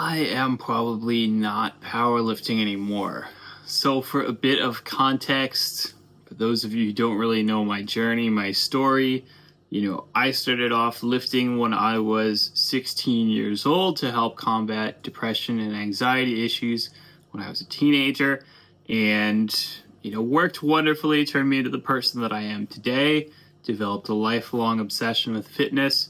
I am probably not powerlifting anymore. So, for a bit of context, for those of you who don't really know my journey, my story, I started off lifting when I was 16 years old to help combat depression and anxiety issues when I was a teenager, and, worked wonderfully, turned me into the person that I am today, developed a lifelong obsession with fitness.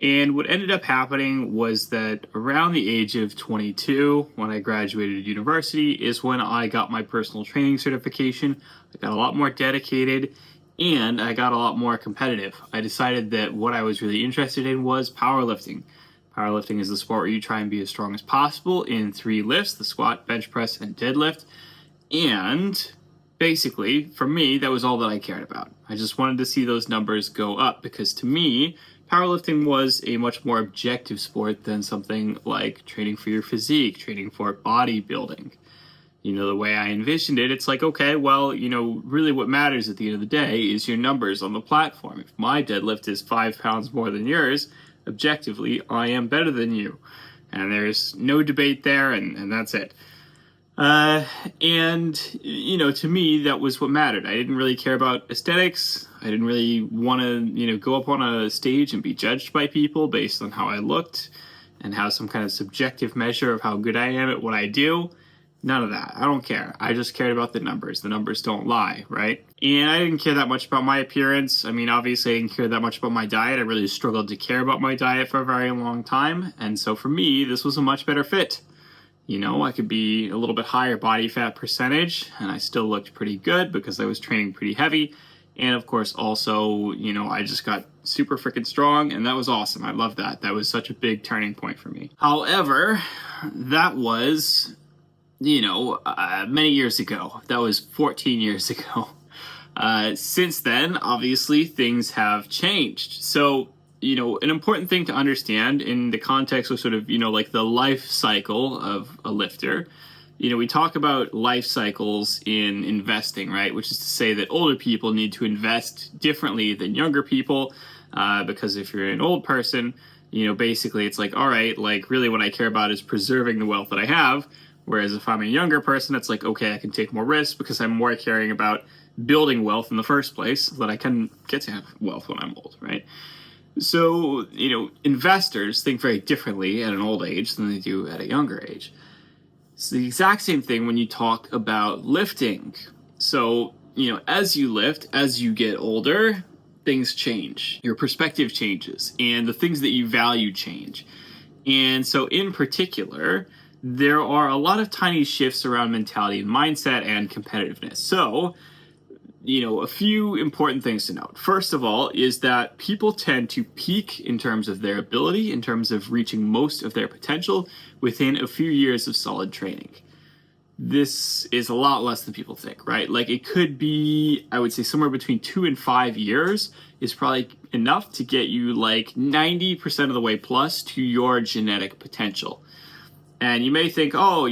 And what ended up happening was that around the age of 22, when I graduated university, is when I got my personal training certification. I got a lot more dedicated and I got a lot more competitive. I decided that what I was really interested in was powerlifting. Powerlifting is the sport where you try and be as strong as possible in 3 lifts: the squat, bench press, and deadlift. And basically, for me, that was all that I cared about. I just wanted to see those numbers go up because to me, powerlifting was a much more objective sport than something like training for your physique, training for bodybuilding. The way I envisioned it, it's like, okay, well, really what matters at the end of the day is your numbers on the platform. If my deadlift is 5 pounds more than yours, objectively, I am better than you. And there's no debate there, and that's it. To me, that was what mattered. I didn't really care about aesthetics. I didn't really want to, go up on a stage and be judged by people based on how I looked and have some kind of subjective measure of how good I am at what I do. None of that. I don't care. I just cared about the numbers. The numbers don't lie, right? And I didn't care that much about my appearance. I mean, obviously, I didn't care that much about my diet. I really struggled to care about my diet for a very long time. And so for me, this was a much better fit. I could be a little bit higher body fat percentage, and I still looked pretty good because I was training pretty heavy. And of course, also, I just got super freaking strong, and that was awesome. I love that. That was such a big turning point for me. However, that was, many years ago. That was 14 years ago. Since then, obviously, things have changed. So, an important thing to understand in the context of sort of, like the life cycle of a lifter, we talk about life cycles in investing, right? Which is to say that older people need to invest differently than younger people, because if you're an old person, basically it's like, all right, like really what I care about is preserving the wealth that I have. Whereas if I'm a younger person, it's like, okay, I can take more risks because I'm more caring about building wealth in the first place so that I can get to have wealth when I'm old, right? So, investors think very differently at an old age than they do at a younger age. It's the exact same thing when you talk about lifting. So, as you lift, as you get older, things change. Your perspective changes, and the things that you value change. And so, in particular, there are a lot of tiny shifts around mentality and mindset and competitiveness. So, a few important things to note. First of all is that people tend to peak in terms of their ability, in terms of reaching most of their potential within a few years of solid training. This is a lot less than people think, right? Like it could be, I would say somewhere between 2 and 5 years is probably enough to get you like 90% of the way plus to your genetic potential. And you may think, oh,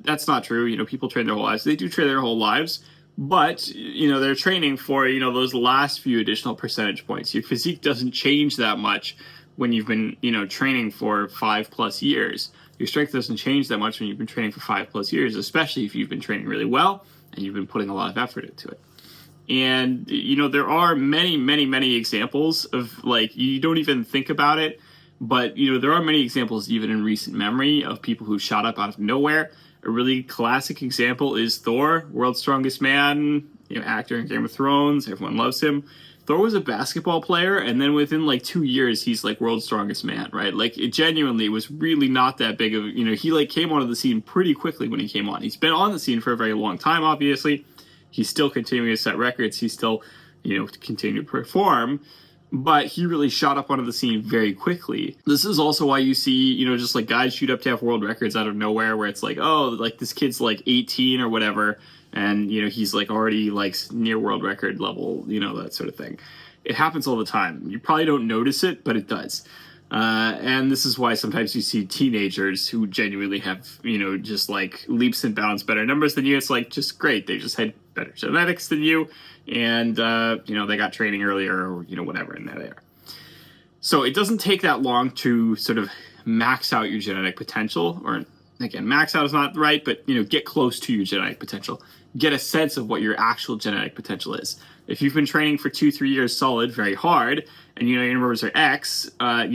that's not true. People train their whole lives. They do train their whole lives. But, they're training for, those last few additional percentage points. Your physique doesn't change that much when you've been, training for 5+ years. Your strength doesn't change that much when you've been training for 5+ years, especially if you've been training really well and you've been putting a lot of effort into it. And, there are many, many, many examples of, like, you don't even think about it, but, there are many examples even in recent memory of people who shot up out of nowhere. A really classic example is Thor, world's strongest man, actor in Game of Thrones. Everyone loves him. Thor was a basketball player, and then within like 2 years, he's like world's strongest man, right? Like it genuinely was really not that big of, he like came onto the scene pretty quickly when he came on. He's been on the scene for a very long time, obviously. He's still continuing to set records. He's still, continue to perform. But he really shot up onto the scene very quickly. This is also why you see, just like guys shoot up to have world records out of nowhere where it's like, oh, like this kid's like 18 or whatever. And, he's like already like near world record level, that sort of thing. It happens all the time. You probably don't notice it, but it does. And this is why sometimes you see teenagers who genuinely have, just like leaps and bounds better numbers than you. It's like just great. They just had better genetics than you. And, they got training earlier or, whatever, and there they are. So it doesn't take that long to sort of max out your genetic potential, or again, max out is not right, but get close to your genetic potential. Get a sense of what your actual genetic potential is. If you've been training for 2-3 years solid, very hard, and your numbers are X, maybe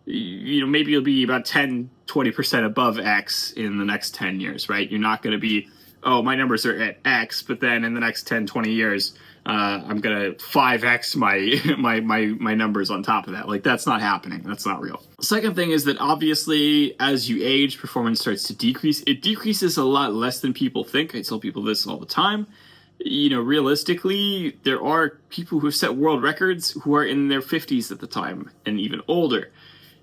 you'll be about 10-20% above X in the next 10 years, right? You're not going to be, oh, my numbers are at X, but then in the next 10-20 years, I'm going to 5X my numbers on top of that. Like, that's not happening. That's not real. The second thing is that obviously as you age, performance starts to decrease. It decreases a lot less than people think. I tell people this all the time. Realistically, there are people who have set world records who are in their 50s at the time and even older.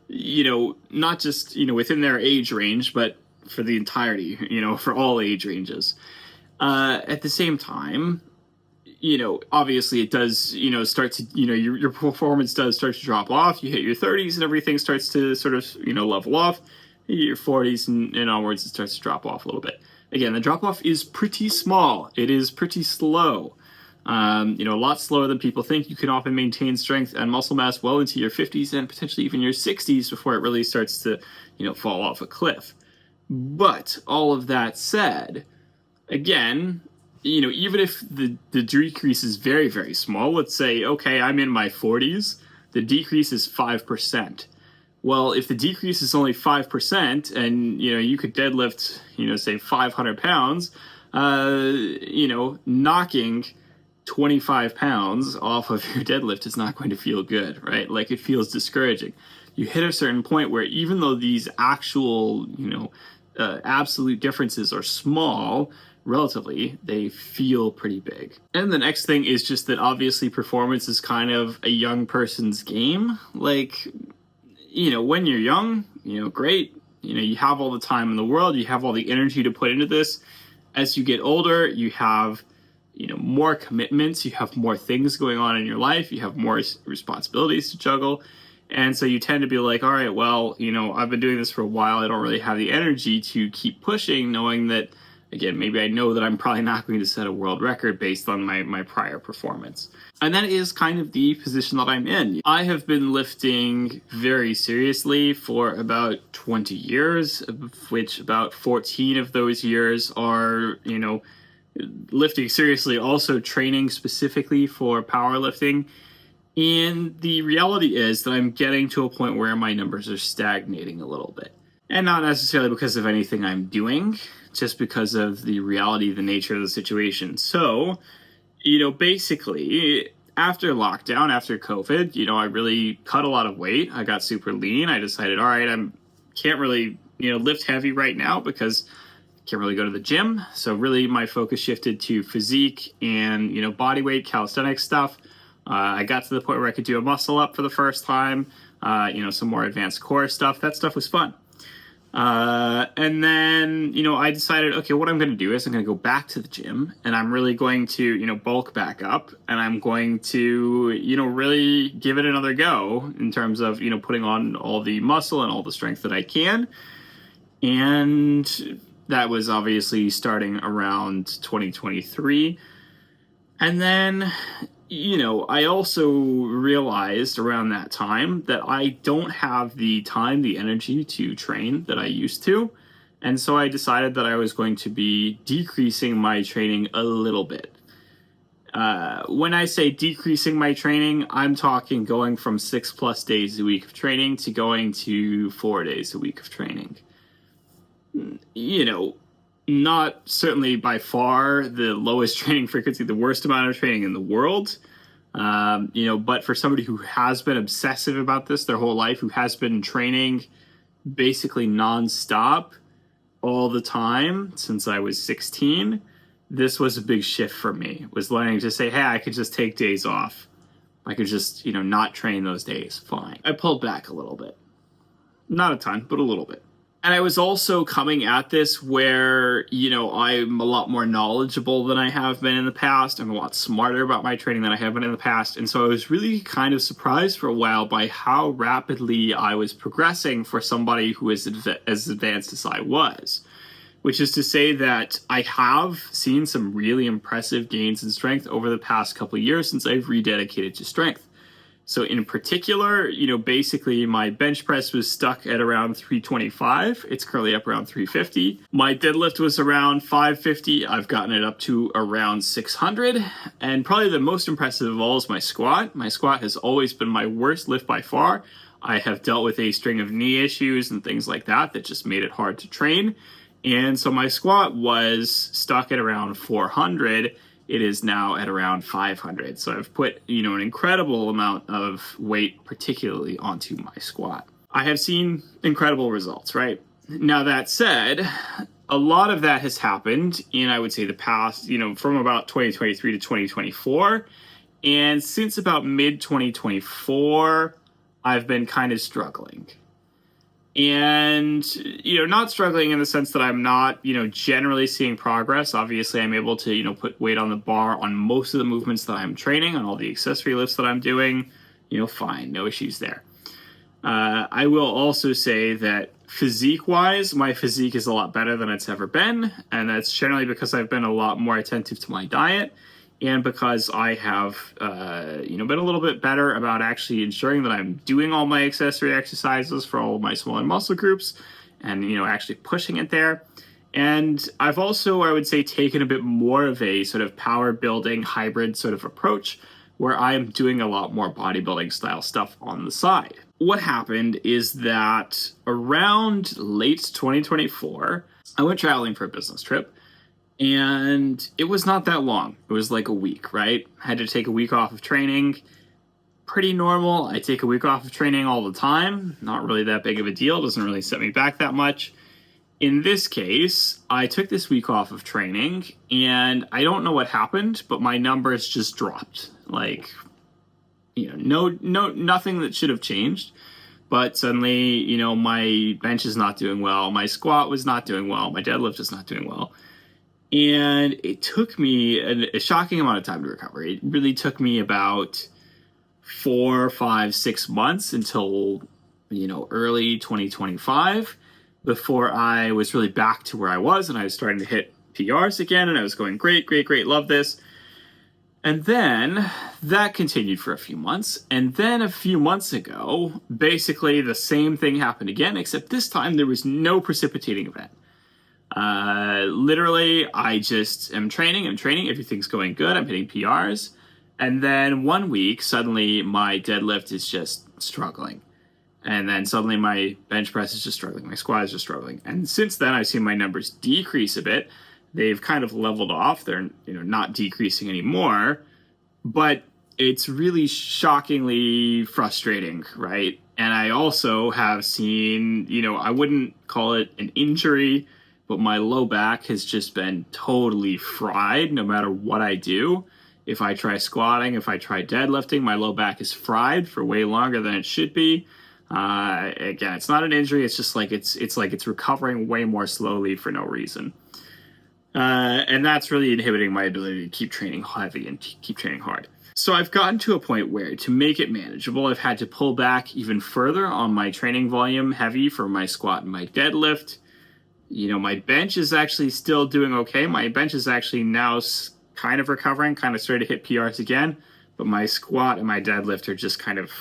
Not just, within their age range, but for the entirety, for all age ranges. At the same time, obviously it does, start to, your performance does start to drop off. You hit your 30s and everything starts to sort of, level off. Your 40s and onwards, it starts to drop off a little bit. Again, the drop off is pretty small. It is pretty slow. A lot slower than people think. You can often maintain strength and muscle mass well into your 50s and potentially even your 60s before it really starts to, fall off a cliff. But all of that said, again, even if the decrease is very, very small, let's say, okay, I'm in my 40s, the decrease is 5%. Well, if the decrease is only 5% and, you could deadlift, say 500 pounds, knocking 25 pounds off of your deadlift is not going to feel good, right? Like, it feels discouraging. You hit a certain point where even though these actual, absolute differences are small, relatively, they feel pretty big. And the next thing is just that obviously performance is kind of a young person's game. Like, when you're young, great. You have all the time in the world. You have all the energy to put into this. As you get older, you have, more commitments. You have more things going on in your life. You have more responsibilities to juggle. And so you tend to be like, all right, well, I've been doing this for a while. I don't really have the energy to keep pushing, knowing that, again, maybe I know that I'm probably not going to set a world record based on my prior performance. And that is kind of the position that I'm in. I have been lifting very seriously for about 20 years, of which about 14 of those years are, lifting seriously, also training specifically for powerlifting. And the reality is that I'm getting to a point where my numbers are stagnating a little bit. And not necessarily because of anything I'm doing, just because of the reality, the nature of the situation. So, basically, after lockdown, after COVID, I really cut a lot of weight. I got super lean. I decided, all right, can't really, lift heavy right now because I can't really go to the gym. So really my focus shifted to physique and, body weight, calisthenics stuff. I got to the point where I could do a muscle up for the first time, some more advanced core stuff. That stuff was fun. And then, I decided, okay, what I'm going to do is I'm going to go back to the gym and I'm really going to, bulk back up and I'm going to, really give it another go in terms of, putting on all the muscle and all the strength that I can. And that was obviously starting around 2023. And then, I also realized around that time that I don't have the time, the energy to train that I used to. And so I decided that I was going to be decreasing my training a little bit. When I say decreasing my training, I'm talking going from 6+ days a week of training to going to 4 days a week of training. Not certainly by far the lowest training frequency, the worst amount of training in the world. But for somebody who has been obsessive about this their whole life, who has been training basically nonstop all the time since I was 16, this was a big shift for me. Was learning to say, hey, I could just take days off. I could just, not train those days. Fine. I pulled back a little bit. Not a ton, but a little bit. And I was also coming at this where, I'm a lot more knowledgeable than I have been in the past. I'm a lot smarter about my training than I have been in the past. And so I was really kind of surprised for a while by how rapidly I was progressing for somebody who is as advanced as I was. Which is to say that I have seen some really impressive gains in strength over the past couple of years since I've rededicated to strength. So in particular, basically my bench press was stuck at around 325. It's currently up around 350. My deadlift was around 550. I've gotten it up to around 600. And probably the most impressive of all is my squat. My squat has always been my worst lift by far. I have dealt with a string of knee issues and things like that just made it hard to train. And so my squat was stuck at around 400. It is now at around 500. So I've put, an incredible amount of weight, particularly onto my squat. I have seen incredible results, right? Now that said, a lot of that has happened in, I would say, the past, from about 2023 to 2024. And since about mid-2024, I've been kind of struggling. And, not struggling in the sense that I'm not, generally seeing progress. Obviously, I'm able to, put weight on the bar on most of the movements that I'm training, on all the accessory lifts that I'm doing, fine, no issues there. I will also say that physique-wise, my physique is a lot better than it's ever been. And that's generally because I've been a lot more attentive to my diet. And because I have, been a little bit better about actually ensuring that I'm doing all my accessory exercises for all of my smaller muscle groups and, actually pushing it there. And I've also, I would say, taken a bit more of a sort of power building hybrid sort of approach where I am doing a lot more bodybuilding style stuff on the side. What happened is that around late 2024, I went traveling for a business trip. And it was not that long. It was like a week, right? I had to take a week off of training. Pretty normal. I take a week off of training all the time. Not really that big of a deal. Doesn't really set me back that much. In this case, I took this week off of training, and I don't know what happened, but my numbers just dropped. Like, nothing that should have changed. But suddenly, my bench is not doing well. My squat was not doing well. My deadlift is not doing well. And it took me a shocking amount of time to recover. It really took me about 4, 5, 6 months until, early 2025 before I was really back to where I was and I was starting to hit PRs again and I was going, great, love this. And then that continued for a few months. And then a few months ago, basically the same thing happened again, except this time there was no precipitating event. Literally, I just am training, everything's going good, I'm hitting PRs, and then one week, suddenly my deadlift is just struggling, and then suddenly my bench press is just struggling, my squat is just struggling, and since then I've seen my numbers decrease a bit. They've kind of leveled off, they're not decreasing anymore, but it's really shockingly frustrating, right? And I also have seen, I wouldn't call it an injury, but my low back has just been totally fried no matter what I do. If I try squatting, if I try deadlifting, my low back is fried for way longer than it should be. Again, it's not an injury. It's just like it's recovering way more slowly for no reason. And that's really inhibiting my ability to keep training heavy and keep training hard. So I've gotten to a point where, to make it manageable, I've had to pull back even further on my training volume heavy for my squat and my deadlift. My bench is actually still doing okay. My bench is actually now kind of recovering, kind of starting to hit PRs again. But my squat and my deadlift are just kind of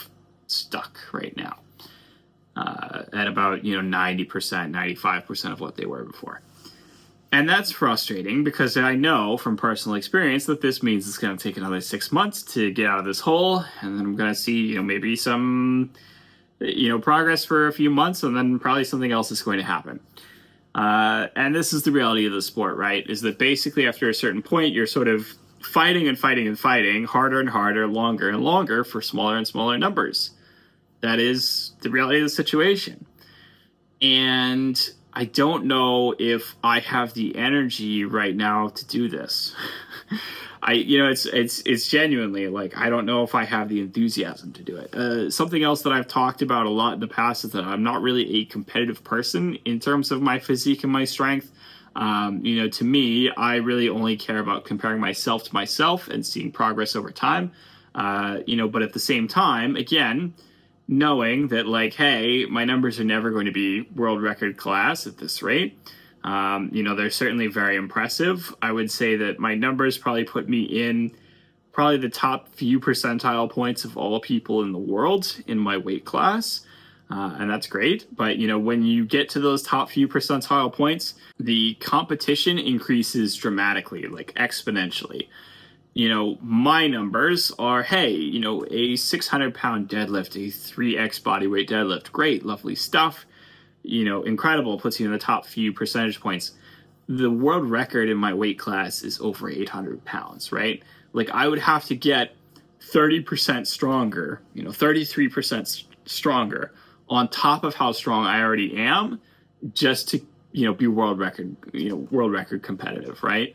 stuck right now at about, 90%, 95% of what they were before. And that's frustrating because I know from personal experience that this means it's going to take another 6 months to get out of this hole. And then I'm going to see, maybe some, progress for a few months, and then probably something else is going to happen. And this is the reality of the sport, right? Is that basically after a certain point, you're sort of fighting harder and harder, longer and longer for smaller and smaller numbers. That is the reality of the situation. And I don't know if I have the energy right now to do this. It's genuinely like, I don't know if I have the enthusiasm to do it. Something else that I've talked about a lot in the past is that I'm not really a competitive person in terms of my physique and my strength. To me, I really only care about comparing myself to myself and seeing progress over time. But at the same time, again, knowing that like, hey, my numbers are never going to be world record class at this rate. They're certainly very impressive. I would say that my numbers probably put me in probably the top few percentile points of all people in the world in my weight class. And that's great. But, when you get to those top few percentile points, the competition increases dramatically, like exponentially. My numbers are, hey, a 600-pound deadlift, a 3x bodyweight deadlift. Great, lovely stuff. Incredible, puts you in the top few percentage points. The world record in my weight class is over 800 pounds, right? Like, I would have to get 30% stronger, 33% stronger on top of how strong I already am just to, be world record competitive, right?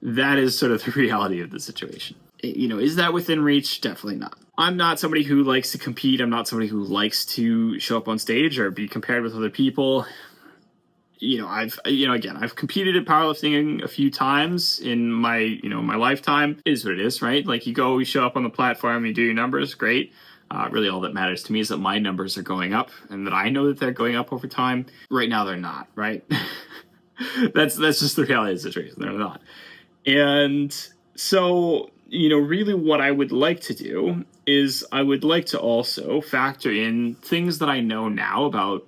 That is sort of the reality of the situation. Is that within reach? Definitely not. I'm not somebody who likes to compete. I'm not somebody who likes to show up on stage or be compared with other people. I've competed in powerlifting a few times in my, my lifetime. It is what it is, right? Like, you show up on the platform, you do your numbers, great. Really all that matters to me is that my numbers are going up and that I know that they're going up over time. Right now, they're not, right? That's just the reality of the situation. They're not. And so, really what I would like to do is I would like to also factor in things that I know now about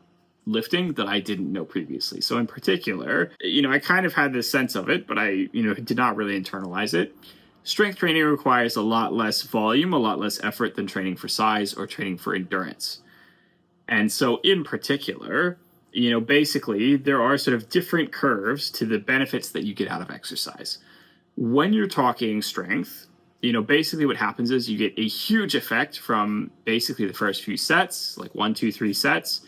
lifting that I didn't know previously. So in particular, I kind of had this sense of it, but I, did not really internalize it. Strength training requires a lot less volume, a lot less effort than training for size or training for endurance. And so in particular, basically there are sort of different curves to the benefits that you get out of exercise. When you're talking strength, basically what happens is you get a huge effect from basically the first few sets, like 1, 2, 3 sets,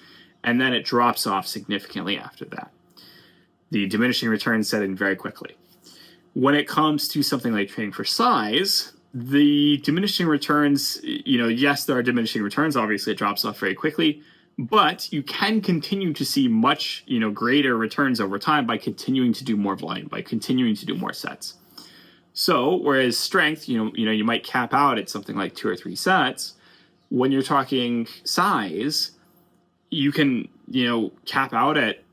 and then it drops off significantly after that. The diminishing returns set in very quickly. When it comes to something like training for size, the diminishing returns, yes, there are diminishing returns. Obviously, it drops off very quickly, but you can continue to see much, greater returns over time by continuing to do more volume, by continuing to do more sets. So, whereas strength, you might cap out at something like 2 or 3 sets. When you're talking size, you can, cap out at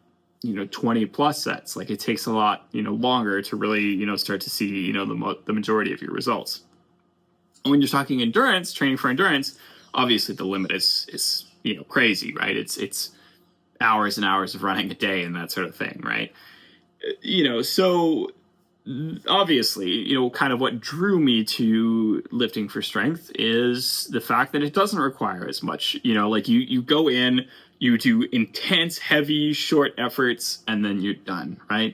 20 plus sets. Like, it takes a lot, longer to really, start to see, the majority of your results. When you're talking endurance, training for endurance, obviously the limit is crazy, right? It's hours and hours of running a day and that sort of thing, right? So obviously, kind of what drew me to lifting for strength is the fact that it doesn't require as much, like you go in, you do intense, heavy, short efforts, and then you're done, right?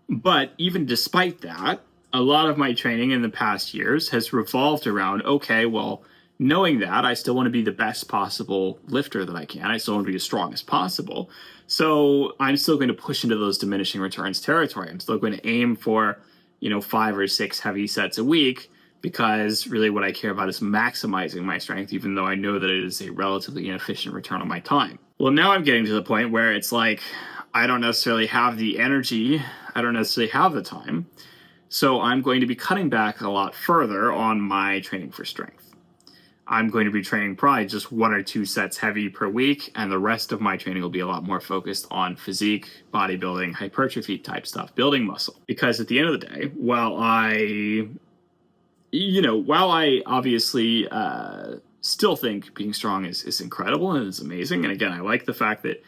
But even despite that, a lot of my training in the past years has revolved around, okay, well, knowing that, I still want to be the best possible lifter that I can. I still want to be as strong as possible. So I'm still going to push into those diminishing returns territory. I'm still going to aim for, 5 or 6 heavy sets a week, because really what I care about is maximizing my strength, even though I know that it is a relatively inefficient return on my time. Well, now I'm getting to the point where it's like, I don't necessarily have the energy, I don't necessarily have the time, so I'm going to be cutting back a lot further on my training for strength. I'm going to be training probably just 1 or 2 sets heavy per week, and the rest of my training will be a lot more focused on physique, bodybuilding, hypertrophy type stuff, building muscle. Because at the end of the day, while I obviously still think being strong is incredible and is amazing, and again, I like the fact that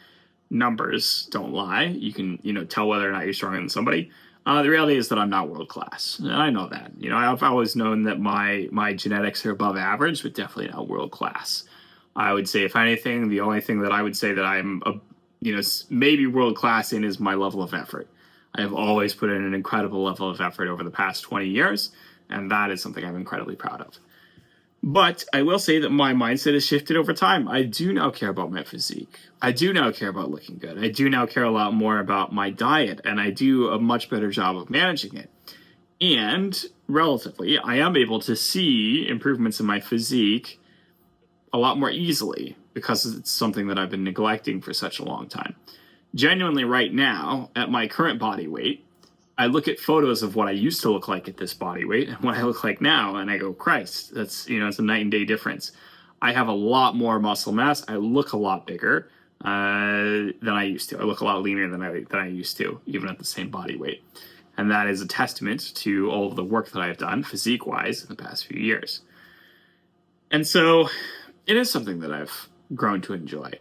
numbers don't lie. You can, tell whether or not you're stronger than somebody. The reality is that I'm not world class, and I know that. I've always known that my genetics are above average, but definitely not world class. I would say, if anything, the only thing that I would say that I'm, maybe world class in is my level of effort. I have always put in an incredible level of effort over the past 20 years, and that is something I'm incredibly proud of. But I will say that my mindset has shifted over time. I do now care about my physique. I do now care about looking good. I do now care a lot more about my diet, and I do a much better job of managing it. And relatively, I am able to see improvements in my physique a lot more easily because it's something that I've been neglecting for such a long time. Genuinely, right now, at my current body weight, I look at photos of what I used to look like at this body weight and what I look like now, and I go, Christ, that's, it's a night and day difference. I have a lot more muscle mass. I look a lot bigger than I used to. I look a lot leaner than I used to, even at the same body weight. And that is a testament to all of the work that I've done physique-wise in the past few years. And so it is something that I've grown to enjoy.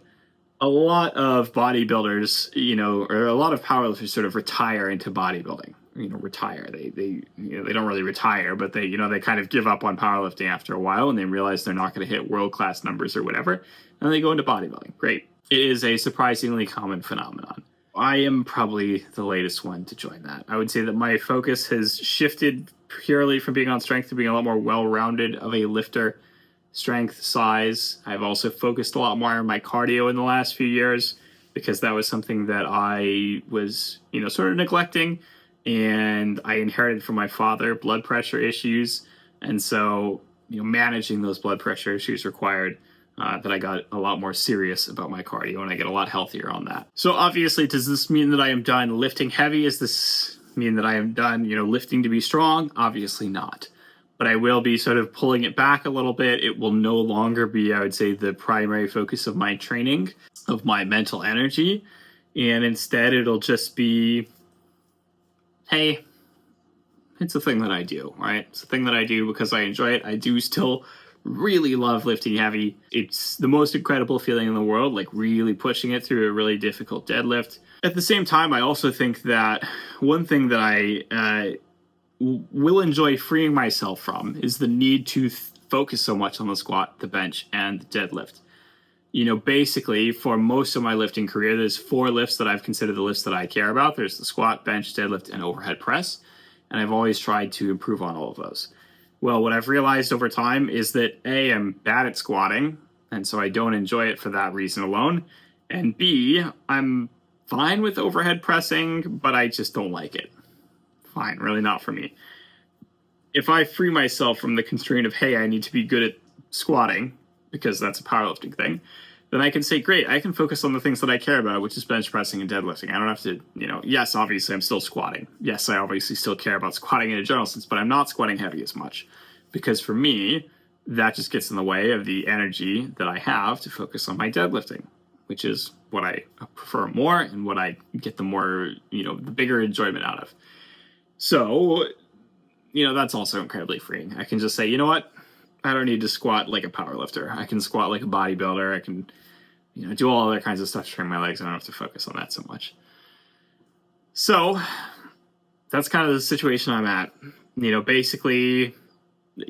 A lot of bodybuilders, or a lot of powerlifters sort of retire into bodybuilding. Retire. They don't really retire, but they kind of give up on powerlifting after a while, and they realize they're not going to hit world-class numbers or whatever, and they go into bodybuilding. Great. It is a surprisingly common phenomenon. I am probably the latest one to join that. I would say that my focus has shifted purely from being on strength to being a lot more well-rounded of a lifter. Strength, size. I've also focused a lot more on my cardio in the last few years because that was something that I was, sort of neglecting, and I inherited from my father blood pressure issues. And so, managing those blood pressure issues required that I got a lot more serious about my cardio, and I get a lot healthier on that. So obviously, does this mean that I am done lifting heavy? Does this mean that I am done, lifting to be strong? Obviously not. But I will be sort of pulling it back a little bit. It will no longer be, I would say, the primary focus of my training, of my mental energy. And instead, it'll just be, hey, it's a thing that I do, right? It's a thing that I do because I enjoy it. I do still really love lifting heavy. It's the most incredible feeling in the world, like really pushing it through a really difficult deadlift. At the same time, I also think that one thing that I will enjoy freeing myself from is the need to focus so much on the squat, the bench, and the deadlift. Basically, for most of my lifting career, there's 4 lifts that I've considered the lifts that I care about. There's the squat, bench, deadlift, and overhead press. And I've always tried to improve on all of those. Well, what I've realized over time is that A, I'm bad at squatting, and so I don't enjoy it for that reason alone. And B, I'm fine with overhead pressing, but I just don't like it. Fine, really not for me. If I free myself from the constraint of, hey, I need to be good at squatting, because that's a powerlifting thing, then I can say, great, I can focus on the things that I care about, which is bench pressing and deadlifting. I don't have to, yes, obviously I'm still squatting. Yes, I obviously still care about squatting in a general sense, but I'm not squatting heavy as much. Because for me, that just gets in the way of the energy that I have to focus on my deadlifting, which is what I prefer more and what I get the more, the bigger enjoyment out of. So, that's also incredibly freeing. I can just say, you know what? I don't need to squat like a powerlifter. I can squat like a bodybuilder. I can, do all other kinds of stuff to train my legs. I don't have to focus on that so much. So, that's kind of the situation I'm at. Basically,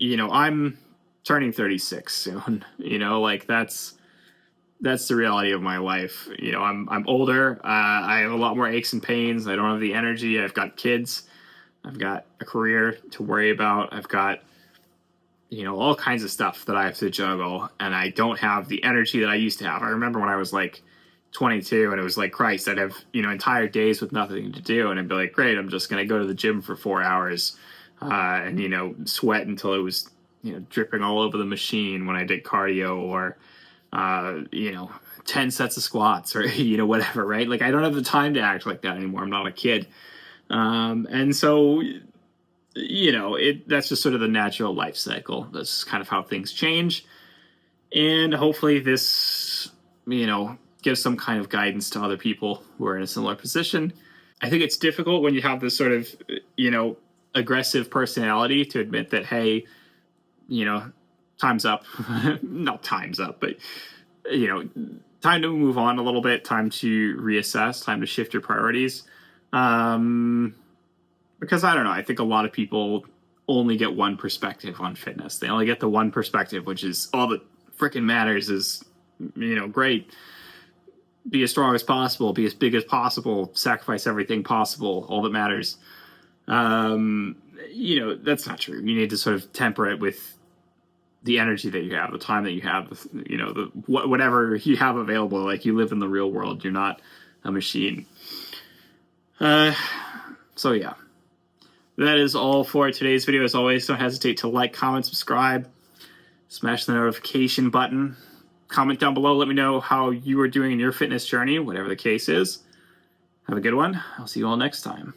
I'm turning 36 soon. That's the reality of my life. I'm older. I have a lot more aches and pains. I don't have the energy. I've got kids. I've got a career to worry about. I've got, all kinds of stuff that I have to juggle, and I don't have the energy that I used to have. I remember when I was like 22 and it was like, Christ, I'd have, entire days with nothing to do, and I'd be like, great, I'm just going to go to the gym for 4 hours and, sweat until it was, dripping all over the machine when I did cardio, or, 10 sets of squats, or, whatever, right? Like, I don't have the time to act like that anymore. I'm not a kid. And so, that's just sort of the natural life cycle. That's kind of how things change. And hopefully this, gives some kind of guidance to other people who are in a similar position. I think it's difficult when you have this sort of, aggressive personality to admit that, hey, time's up. Not time's up, but, time to move on a little bit, time to reassess, time to shift your priorities. Because I don't know, I think a lot of people only get one perspective on fitness. They only get the one perspective, which is all that freaking matters is, great. Be as strong as possible, be as big as possible, sacrifice everything possible, all that matters. That's not true. You need to sort of temper it with the energy that you have, the time that you have, whatever you have available. Like, you live in the real world. You're not a machine. So yeah, that is all for today's video. As always, don't hesitate to like, comment, subscribe, smash the notification button, comment down below. Let me know how you are doing in your fitness journey, whatever the case is. Have a good one. I'll see you all next time.